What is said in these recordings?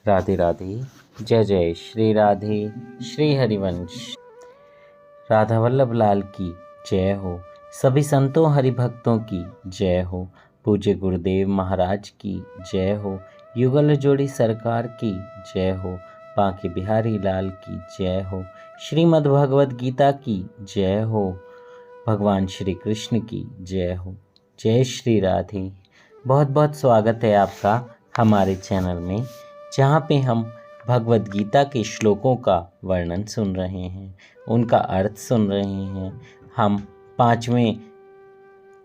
राधे राधे। जय जय श्री राधे श्री हरिवंश। राधा वल्लभ लाल की जय हो। सभी संतों हरिभक्तों की जय हो। पूज्य गुरुदेव महाराज की जय हो। युगल जोड़ी सरकार की जय हो। बांके बिहारी लाल की जय हो। श्रीमद् भगवद गीता की जय हो। भगवान श्री कृष्ण की जय हो। जय श्री राधे। बहुत बहुत स्वागत है आपका हमारे चैनल में, जहाँ पे हम भगवद गीता के श्लोकों का वर्णन सुन रहे हैं, उनका अर्थ सुन रहे हैं। हम 5वें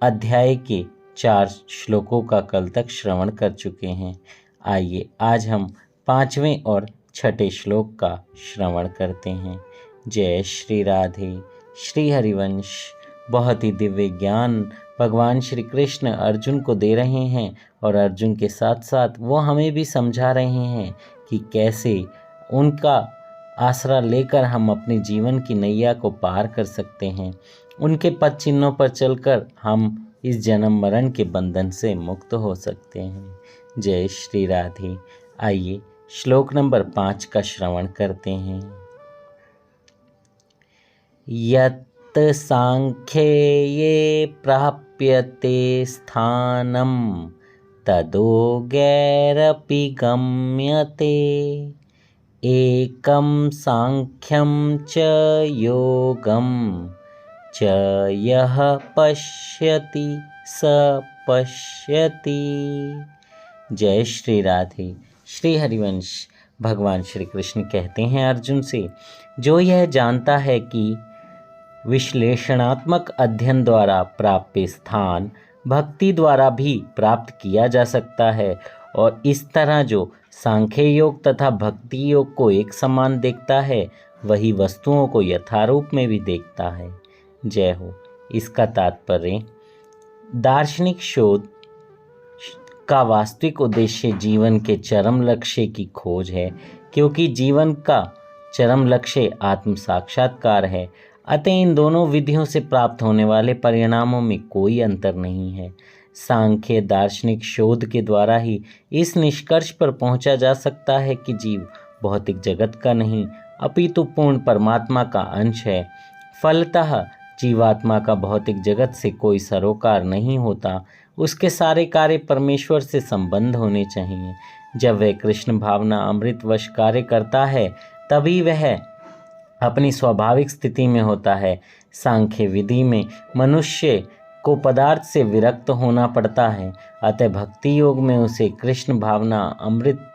अध्याय के 4 श्लोकों का कल तक श्रवण कर चुके हैं। आइए आज हम 5वें और 6ठे श्लोक का श्रवण करते हैं। जय श्री राधे श्री हरिवंश। बहुत ही दिव्य ज्ञान भगवान श्री कृष्ण अर्जुन को दे रहे हैं और अर्जुन के साथ साथ वो हमें भी समझा रहे हैं कि कैसे उनका आसरा लेकर हम अपने जीवन की नैया को पार कर सकते हैं। उनके पद चिन्हों पर चलकर हम इस जन्म मरण के बंधन से मुक्त हो सकते हैं। जय श्री राधे। आइए श्लोक नंबर 5 का श्रवण करते हैं। यत् सांख्ये प्राप्यते स्थानं तदोगैरपि गम्यते एकं सांख्यं च योगं च यः पश्यति स पश्यति। जय श्री राधे श्री हरिवंश। भगवान श्री कृष्ण कहते हैं अर्जुन से, जो यह जानता है कि विश्लेषणात्मक अध्ययन द्वारा प्राप्य स्थान भक्ति द्वारा भी प्राप्त किया जा सकता है, और इस तरह जो सांख्य योग तथा भक्ति योग को एक समान देखता है, वही वस्तुओं को यथारूप में भी देखता है। जय हो। इसका तात्पर्य, दार्शनिक शोध का वास्तविक उद्देश्य जीवन के चरम लक्ष्य की खोज है, क्योंकि जीवन का चरम लक्ष्य आत्म साक्षात्कार है। अतः इन दोनों विधियों से प्राप्त होने वाले परिणामों में कोई अंतर नहीं है। सांख्य दार्शनिक शोध के द्वारा ही इस निष्कर्ष पर पहुंचा जा सकता है कि जीव भौतिक जगत का नहीं अपितु पूर्ण परमात्मा का अंश है। फलतः जीवात्मा का भौतिक जगत से कोई सरोकार नहीं होता। उसके सारे कार्य परमेश्वर से संबंध होने चाहिए। जब वह कृष्ण भावना अमृतवश कार्य करता है, तभी वह अपनी स्वाभाविक स्थिति में होता है। सांख्य विधि में मनुष्य को पदार्थ से विरक्त होना पड़ता है, अतः भक्ति योग में उसे कृष्ण भावना अमृत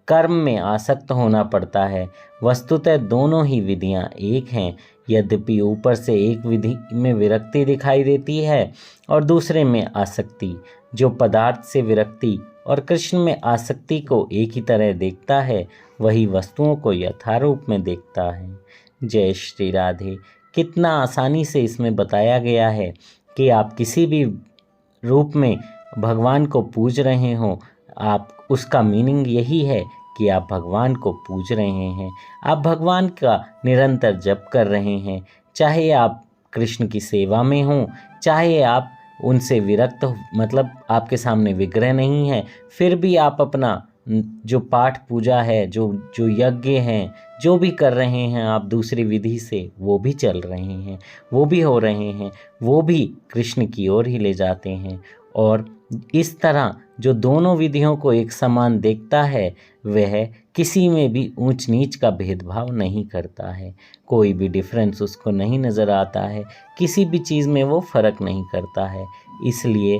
कर्म में आसक्त होना पड़ता है। वस्तुतः दोनों ही विधियां एक हैं, यद्यपि ऊपर से एक विधि में विरक्ति दिखाई देती है और दूसरे में आसक्ति। जो पदार्थ से विरक्ति और कृष्ण में आसक्ति को एक ही तरह देखता है, वही वस्तुओं को यथारूप में देखता है। जय श्री राधे। कितना आसानी से इसमें बताया गया है कि आप किसी भी रूप में भगवान को पूज रहे हो, आप उसका मीनिंग यही है कि आप भगवान को पूज रहे हैं। आप भगवान का निरंतर जप कर रहे हैं, चाहे आप कृष्ण की सेवा में हों, चाहे आप उनसे विरक्त हो, मतलब आपके सामने विग्रह नहीं है, फिर भी आप अपना जो पाठ पूजा है, जो यज्ञ हैं, जो भी कर रहे हैं आप दूसरी विधि से, वो भी चल रहे हैं, वो भी हो रहे हैं, वो भी कृष्ण की ओर ही ले जाते हैं। और इस तरह जो दोनों विधियों को एक समान देखता है, वह किसी में भी ऊंच नीच का भेदभाव नहीं करता है। कोई भी डिफरेंस उसको नहीं नज़र आता है, किसी भी चीज़ में वो फ़र्क नहीं करता है। इसलिए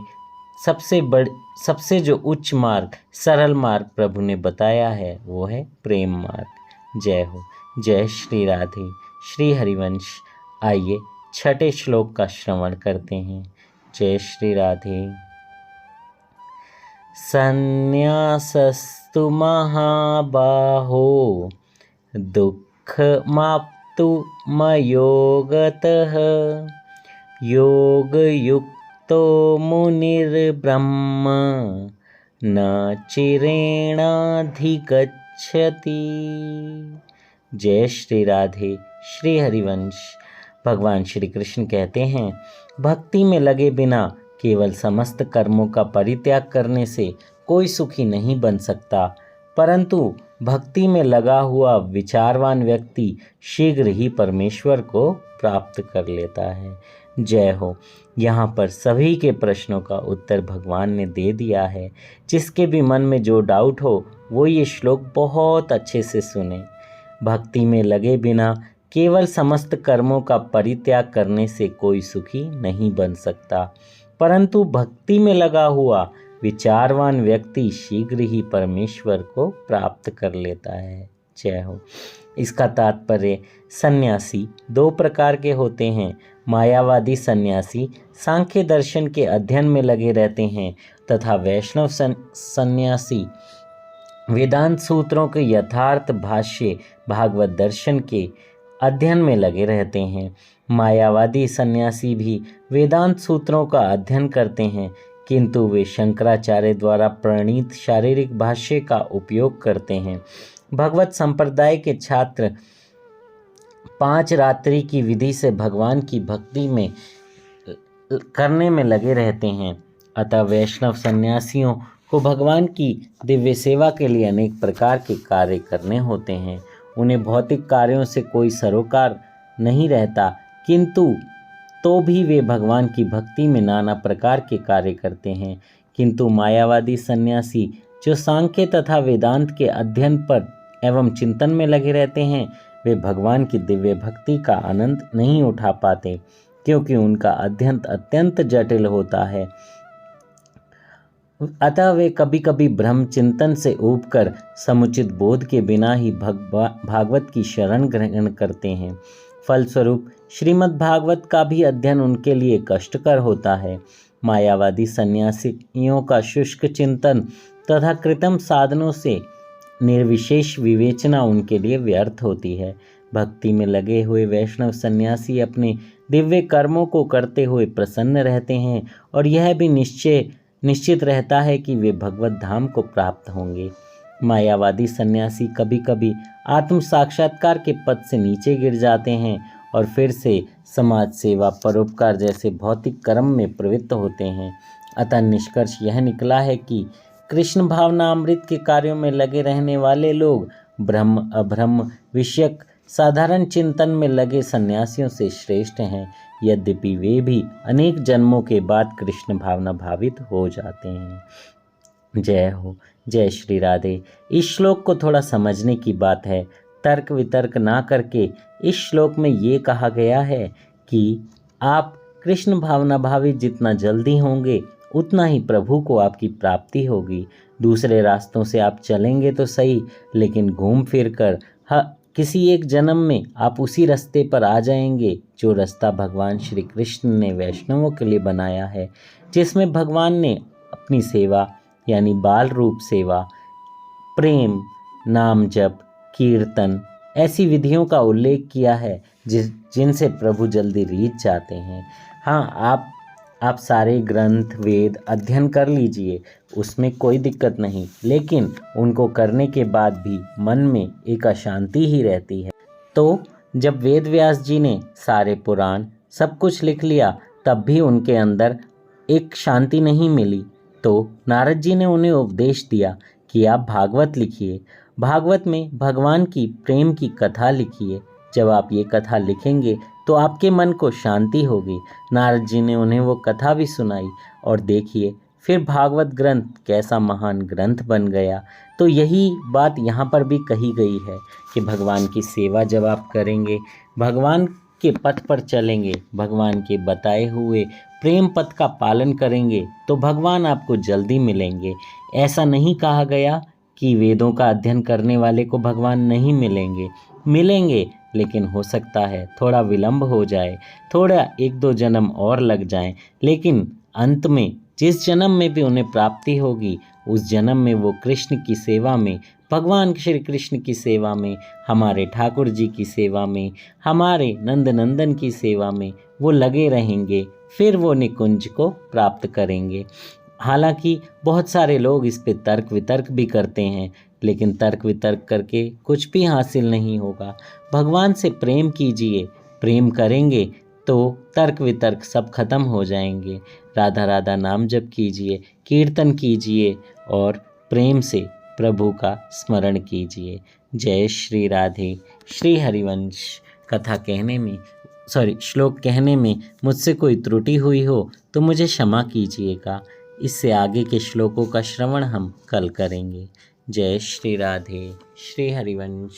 सबसे जो उच्च मार्ग, सरल मार्ग प्रभु ने बताया है, वो है प्रेम मार्ग। जय हो। जय श्री राधे श्री हरिवंश। आइए 6ठे श्लोक का श्रवण करते हैं। जय श्री राधे। संन्यासस्तु महाबाहो दुःखमाप्तु मयोगतः योगयुक्तो मुनिर्ब्रह्म न चिरेणाधिगच्छति। जय श्री राधे श्री हरिवंश। भगवान श्री कृष्ण कहते हैं, भक्ति में लगे बिना केवल समस्त कर्मों का परित्याग करने से कोई सुखी नहीं बन सकता। परंतु भक्ति में लगा हुआ विचारवान व्यक्ति शीघ्र ही परमेश्वर को प्राप्त कर लेता है। जय हो। यहाँ पर सभी के प्रश्नों का उत्तर भगवान ने दे दिया है। जिसके भी मन में जो डाउट हो वो ये श्लोक बहुत अच्छे से सुने। भक्ति में लगे बिना केवल समस्त कर्मों का परित्याग करने से कोई सुखी नहीं बन सकता, परंतु भक्ति में लगा हुआ विचारवान व्यक्ति शीघ्र ही परमेश्वर को प्राप्त कर लेता है। जय हो। इसका तात्पर्य सन्यासी दो प्रकार के होते हैं। मायावादी सन्यासी सांख्य दर्शन के अध्ययन में लगे रहते हैं तथा वैष्णव सन्यासी वेदांत सूत्रों के यथार्थ भाष्य भागवत दर्शन के अध्ययन में लगे रहते हैं। मायावादी सन्यासी भी वेदांत सूत्रों का अध्ययन करते हैं, किंतु वे शंकराचार्य द्वारा प्रणीत शारीरिक भाष्य का उपयोग करते हैं। भगवत संप्रदाय के छात्र 5 रात्रि की विधि से भगवान की भक्ति में करने में लगे रहते हैं। अतः वैष्णव सन्यासियों को भगवान की दिव्य सेवा के लिए अनेक प्रकार के कार्य करने होते हैं। उन्हें भौतिक कार्यों से कोई सरोकार नहीं रहता, किंतु तो भी वे भगवान की भक्ति में नाना प्रकार के कार्य करते हैं। किंतु मायावादी सन्यासी जो सांख्य तथा वेदांत के अध्ययन पर एवं चिंतन में लगे रहते हैं, वे भगवान की दिव्य भक्ति का आनंद नहीं उठा पाते, क्योंकि उनका अध्ययन अत्यंत जटिल होता है। अतः वे कभी कभी ब्रह्म चिंतन से ऊबकर समुचित बोध के बिना ही भागवत की शरण ग्रहण करते हैं। फलस्वरूप श्रीमद् भागवत का भी अध्ययन उनके लिए कष्टकर होता है। मायावादी सन्यासियों का शुष्क चिंतन तथा कृत्रिम साधनों से निर्विशेष विवेचना उनके लिए व्यर्थ होती है। भक्ति में लगे हुए वैष्णव सन्यासी अपने दिव्य कर्मों को करते हुए प्रसन्न रहते हैं और यह भी निश्चित रहता है कि वे भगवत धाम को प्राप्त होंगे। मायावादी सन्यासी कभी कभी आत्म साक्षात्कार के पद से नीचे गिर जाते हैं और फिर से समाज सेवा परोपकार जैसे भौतिक कर्म में प्रवृत्त होते हैं। अतः निष्कर्ष यह निकला है कि कृष्ण भावना अमृत के कार्यों में लगे रहने वाले लोग ब्रह्म अब्रह्म विषयक साधारण चिंतन में लगे सन्यासियों से श्रेष्ठ हैं, यद्यपि वे भी अनेक जन्मों के बाद कृष्ण भावना भावित हो जाते हैं। जय हो। जय श्री राधे। इस श्लोक को थोड़ा समझने की बात है। तर्क वितर्क ना करके इस श्लोक में ये कहा गया है कि आप कृष्ण भावना भावित जितना जल्दी होंगे उतना ही प्रभु को आपकी प्राप्ति होगी। दूसरे रास्तों से आप चलेंगे तो सही, लेकिन घूम फिर कर किसी एक जन्म में आप उसी रास्ते पर आ जाएंगे जो रास्ता भगवान श्री कृष्ण ने वैष्णवों के लिए बनाया है, जिसमें भगवान ने अपनी सेवा यानी बाल रूप सेवा, प्रेम, नाम जप, कीर्तन ऐसी विधियों का उल्लेख किया है जिनसे प्रभु जल्दी रीझ जाते हैं। हाँ, आप सारे ग्रंथ वेद अध्ययन कर लीजिए, उसमें कोई दिक्कत नहीं, लेकिन उनको करने के बाद भी मन में एक अशांति ही रहती है। तो जब वेद व्यास जी ने सारे पुराण सब कुछ लिख लिया तब भी उनके अंदर एक शांति नहीं मिली, तो नारद जी ने उन्हें उपदेश दिया कि आप भागवत लिखिए, भागवत में भगवान की प्रेम की कथा लिखिए। जब आप ये कथा लिखेंगे तो आपके मन को शांति होगी। नारद जी ने उन्हें वो कथा भी सुनाई और देखिए फिर भागवत ग्रंथ कैसा महान ग्रंथ बन गया। तो यही बात यहाँ पर भी कही गई है कि भगवान की सेवा जब आप करेंगे, भगवान के पथ पर चलेंगे, भगवान के बताए हुए प्रेम पथ का पालन करेंगे तो भगवान आपको जल्दी मिलेंगे। ऐसा नहीं कहा गया कि वेदों का अध्ययन करने वाले को भगवान नहीं मिलेंगे, लेकिन हो सकता है थोड़ा विलंब हो जाए, थोड़ा 1-2 जन्म और लग जाएं, लेकिन अंत में जिस जन्म में भी उन्हें प्राप्ति होगी उस जन्म में वो कृष्ण की सेवा में, भगवान श्री कृष्ण की सेवा में, हमारे ठाकुर जी की सेवा में, हमारे नंदनंदन की सेवा में वो लगे रहेंगे, फिर वो निकुंज को प्राप्त करेंगे। हालांकि बहुत सारे लोग इस पे तर्क वितर्क भी करते हैं, लेकिन तर्क वितर्क करके कुछ भी हासिल नहीं होगा। भगवान से प्रेम कीजिए, प्रेम करेंगे तो तर्क वितर्क सब खत्म हो जाएंगे। राधा राधा नाम जप कीजिए, कीर्तन कीजिए और प्रेम से प्रभु का स्मरण कीजिए। जय श्री राधे। श्री हरिवंश कथा कहने में श्लोक कहने में मुझसे कोई त्रुटि हुई हो तो मुझे क्षमा कीजिएगा। इससे आगे के श्लोकों का श्रवण हम कल करेंगे। जय श्री राधे। श्री हरिवंश।